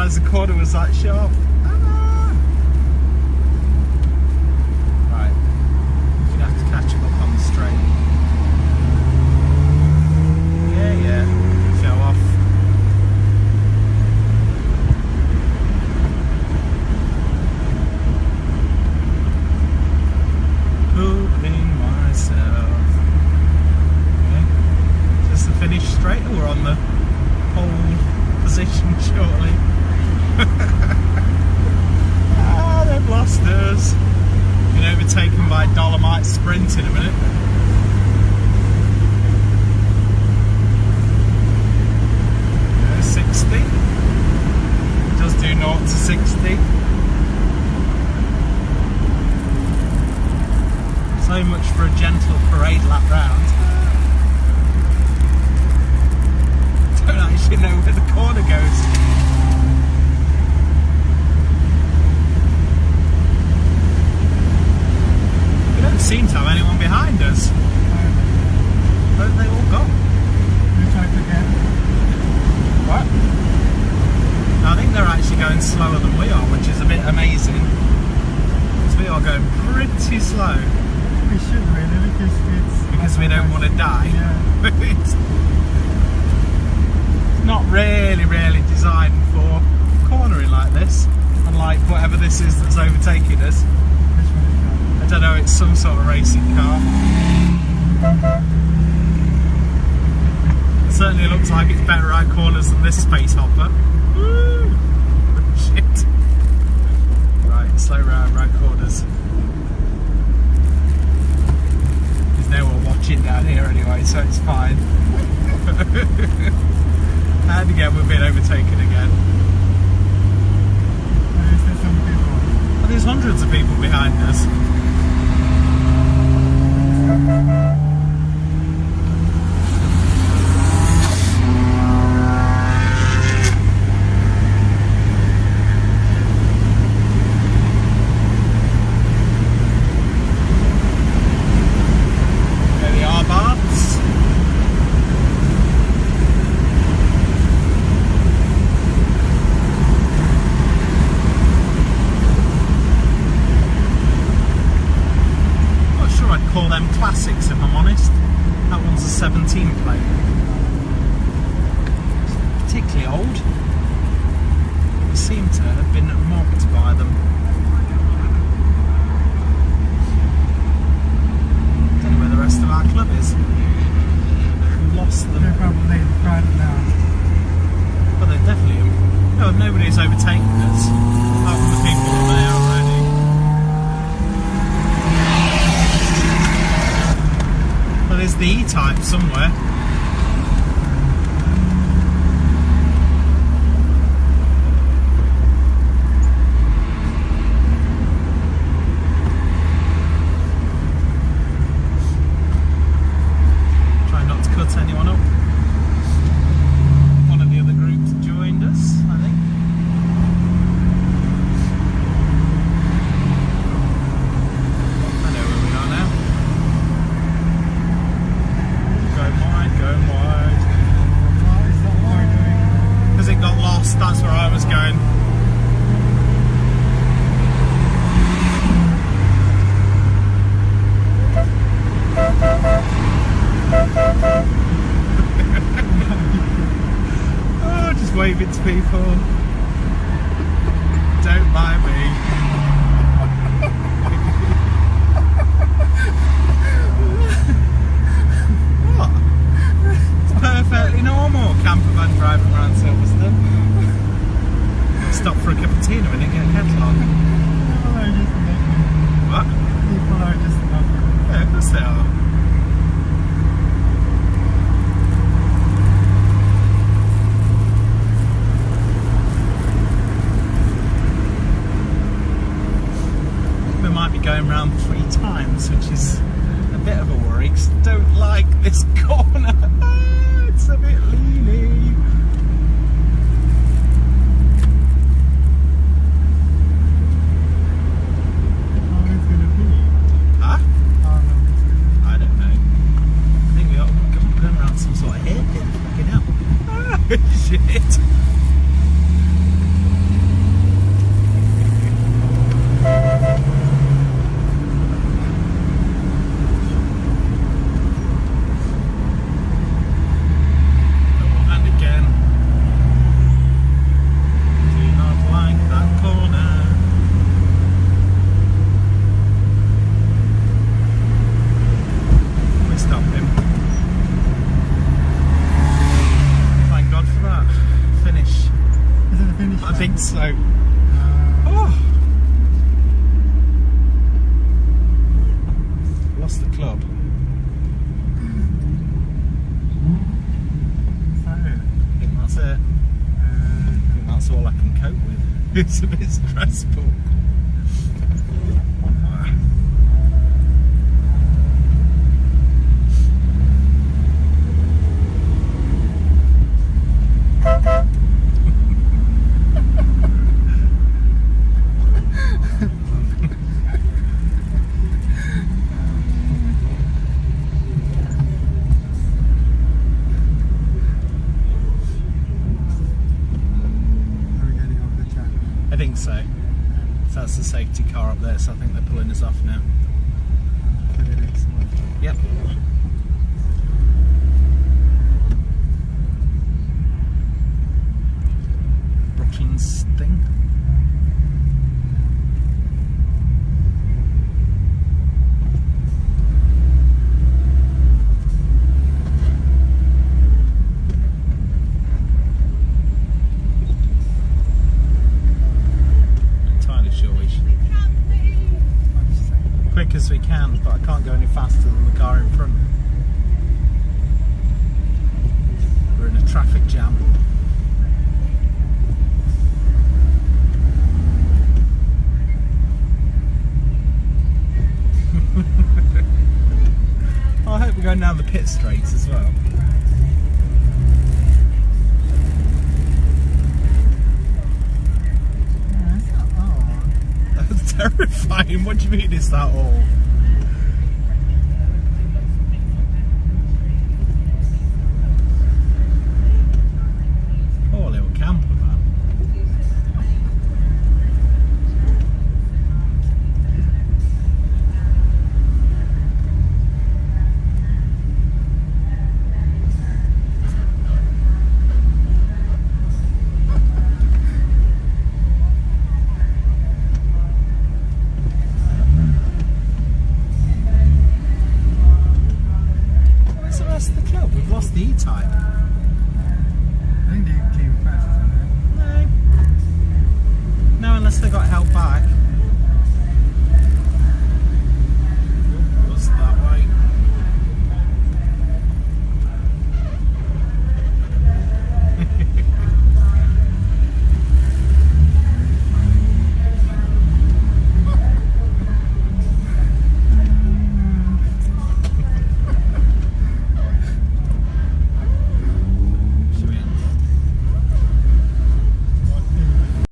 realise the corner was that sharp. Right, we're gonna have to catch him up on the straight. Yeah, show off. Pooping myself. Okay, just the finish straight, or we're on the pole position shortly. Ah, they've lost us. Been overtaken by Dolomite Sprint in a minute. Yeah, 60. It does do 0 to 60. So much for a gentle parade lap round. Don't actually know where the corner goes. We don't seem to have anyone behind us. Where have they all gone? You tried again. What? I think they're actually going slower than we are, which is a bit amazing. Because we are going pretty slow. We should really, because we don't want to die. Yeah. It's not really designed for cornering like this, unlike whatever this is that's overtaking us. I don't know, it's some sort of racing car. It certainly looks like it's better around corners than this space hopper. Woo! Shit. Right, slow round corners. There's no one watching down here anyway, so it's fine. And again, we've been overtaken again. Oh, there's hundreds of people behind us. There they are, Barbs. Call them classics, if I'm honest. That one's a 17 plate. Particularly old. We seem to have been mobbed by them. Don't know where the rest of our club is. We lost them. They're probably in front now. But they're definitely... No, nobody's overtaken us. Apart from the people on there already. There's the E-Type somewhere. Try not to cut anyone up. One of the other groups joined us, I think. I know where we are now. Going wide. What is that car doing? Because it got lost, that's where I was going. Oh, just waving to people. Don't mind me. Perfectly normal campervan driving around Silverstone. Stop for a cup of tea in a minute, get a kettle on. People are just nothing. What? People are just nothing. Yeah, of course they are. We might be going round 3 times, which is a bit of a worry, because I don't like this corner. It's a bit leany. How is it gonna be? Huh? How long is it gonna be? I don't know. I think we ought to go around some sort of hairpin. Fucking hell. Shit. road, so. Oh. Lost the club. So, I think that's it. I think that's all I can cope with. It's a bit stressful. are we getting off the track? I think so. So that's the safety car up there, so I think they're pulling us off now. For the next one. Yep. Brooklands thing. Entirely sure we should What did you say? quick as we can, but I can't go any faster than the car in front. We're in a traffic jam. Oh, I hope we're going down the pit straights as well. Oh, it's not long. That's terrifying. What do you mean it's that all?